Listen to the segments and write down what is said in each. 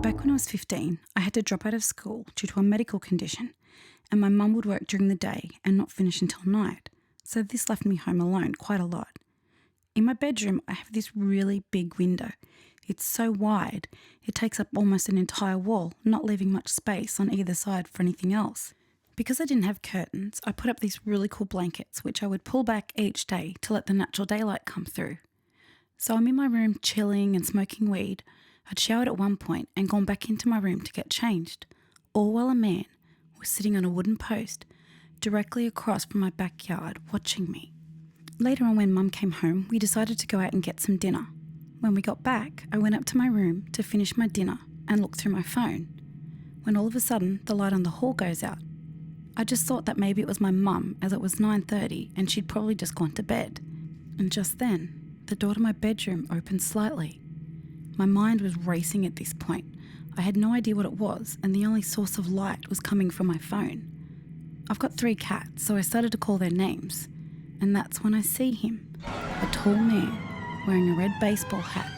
Back when I was 15, I had to drop out of school due to a medical condition, and my mum would work during the day and not finish until night, so this left me home alone quite a lot. In my bedroom, I have this really big window. It's so wide, it takes up almost an entire wall, not leaving much space on either side for anything else. Because I didn't have curtains, I put up these really cool blankets which I would pull back each day to let the natural daylight come through. So I'm in my room chilling and smoking weed. I'd showered at one point and gone back into my room to get changed, all while a man was sitting on a wooden post directly across from my backyard watching me. Later on, when Mum came home, we decided to go out and get some dinner. When we got back, I went up to my room to finish my dinner and look through my phone, when all of a sudden the light on the hall goes out. I just thought that maybe it was my mum, as it was 9:30 and she'd probably just gone to bed. And just then, the door to my bedroom opened slightly. My mind was racing at this point. I had no idea what it was, and the only source of light was coming from my phone. I've got 3 cats, so I started to call their names, and that's when I see him, a tall man wearing a red baseball hat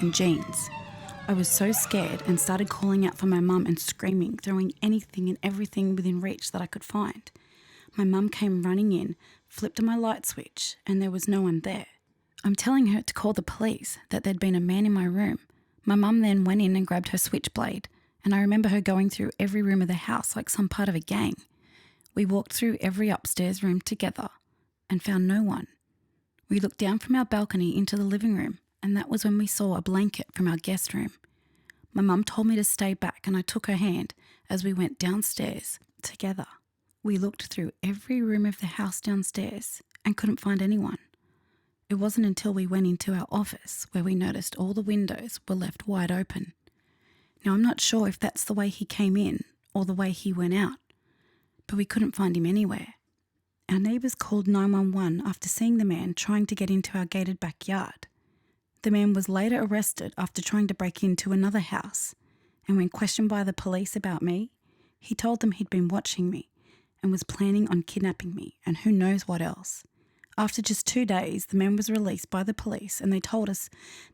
and jeans. I was so scared and started calling out for my mum and screaming, throwing anything and everything within reach that I could find. My mum came running in, flipped on my light switch, and there was no one there. I'm telling her to call the police, that there'd been a man in my room. My mum then went in and grabbed her switchblade, and I remember her going through every room of the house like some part of a gang. We walked through every upstairs room together and found no one. We looked down from our balcony into the living room, and that was when we saw a blanket from our guest room. My mum told me to stay back, and I took her hand as we went downstairs together. We looked through every room of the house downstairs and couldn't find anyone. It wasn't until we went into our office where we noticed all the windows were left wide open. Now, I'm not sure if that's the way he came in or the way he went out, but we couldn't find him anywhere. Our neighbours called 911 after seeing the man trying to get into our gated backyard. The man was later arrested after trying to break into another house, and when questioned by the police about me, he told them he'd been watching me and was planning on kidnapping me and who knows what else. After just 2 days, the man was released by the police, and they told us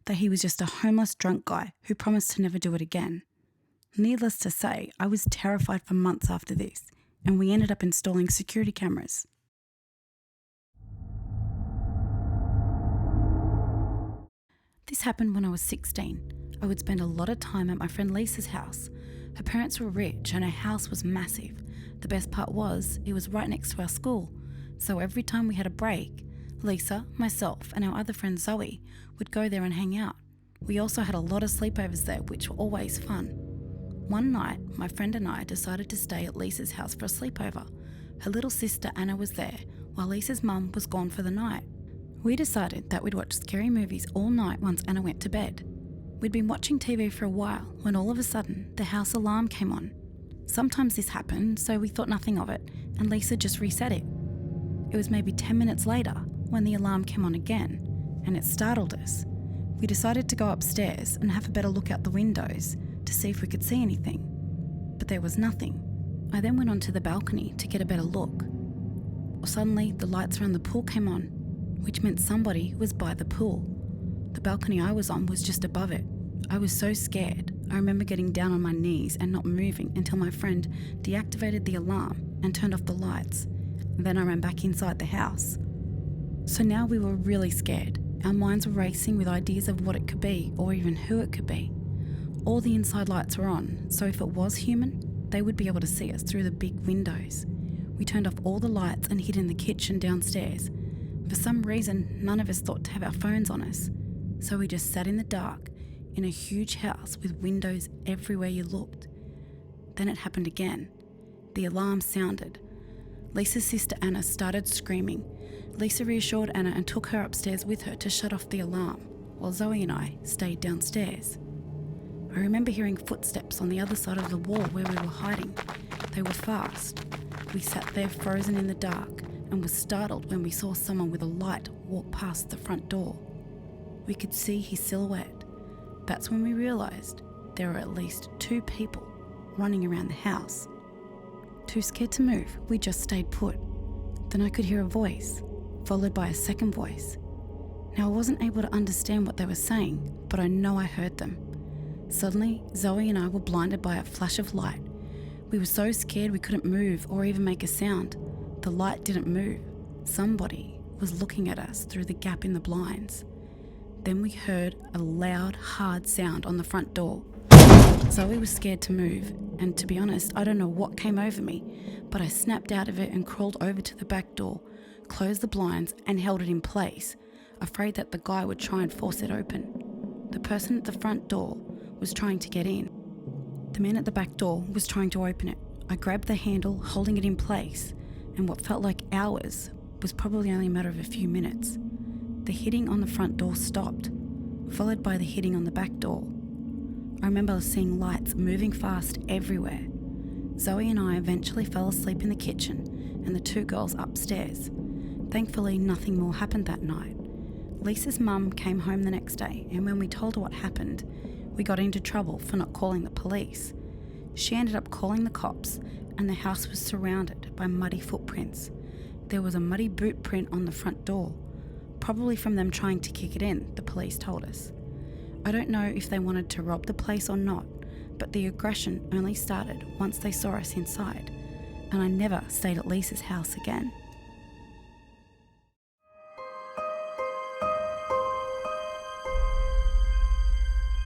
that he was just a homeless drunk guy who promised to never do it again. Needless to say, I was terrified for months after this, and we ended up installing security cameras. This happened when I was 16. I would spend a lot of time at my friend Lisa's house. Her parents were rich and her house was massive. The best part was, it was right next to our school. So every time we had a break, Lisa, myself and our other friend Zoe would go there and hang out. We also had a lot of sleepovers there, which were always fun. One night, my friend and I decided to stay at Lisa's house for a sleepover. Her little sister Anna was there, while Lisa's mum was gone for the night. We decided that we'd watch scary movies all night once Anna went to bed. We'd been watching TV for a while when all of a sudden the house alarm came on. Sometimes this happened, so we thought nothing of it, and Lisa just reset it. It was maybe 10 minutes later when the alarm came on again, and it startled us. We decided to go upstairs and have a better look out the windows to see if we could see anything, but there was nothing. I then went onto the balcony to get a better look. Suddenly, the lights around the pool came on, which meant somebody was by the pool. The balcony I was on was just above it. I was so scared. I remember getting down on my knees and not moving until my friend deactivated the alarm and turned off the lights. Then I ran back inside the house. So now we were really scared. Our minds were racing with ideas of what it could be or even who it could be. All the inside lights were on, so if it was human, they would be able to see us through the big windows. We turned off all the lights and hid in the kitchen downstairs. For some reason, none of us thought to have our phones on us, so we just sat in the dark in a huge house with windows everywhere you looked. Then it happened again. The alarm sounded. Lisa's sister Anna started screaming. Lisa reassured Anna and took her upstairs with her to shut off the alarm, while Zoe and I stayed downstairs. I remember hearing footsteps on the other side of the wall where we were hiding. They were fast. We sat there frozen in the dark and were startled when we saw someone with a light walk past the front door. We could see his silhouette. That's when we realised there were at least 2 people running around the house. Too scared to move, we just stayed put. Then I could hear a voice, followed by a second voice. Now I wasn't able to understand what they were saying, but I know I heard them. Suddenly, Zoe and I were blinded by a flash of light. We were so scared we couldn't move or even make a sound. The light didn't move. Somebody was looking at us through the gap in the blinds. Then we heard a loud, hard sound on the front door. Zoe was scared to move, and to be honest, I don't know what came over me, but I snapped out of it and crawled over to the back door, closed the blinds and held it in place, afraid that the guy would try and force it open. The person at the front door was trying to get in. The man at the back door was trying to open it. I grabbed the handle, holding it in place, and what felt like hours was probably only a matter of a few minutes. The hitting on the front door stopped, followed by the hitting on the back door. I remember seeing lights moving fast everywhere. Zoe and I eventually fell asleep in the kitchen and the two girls upstairs. Thankfully, nothing more happened that night. Lisa's mum came home the next day, and when we told her what happened, we got into trouble for not calling the police. She ended up calling the cops, and the house was surrounded by muddy footprints. There was a muddy boot print on the front door, probably from them trying to kick it in, the police told us. I don't know if they wanted to rob the place or not, but the aggression only started once they saw us inside, and I never stayed at Lisa's house again.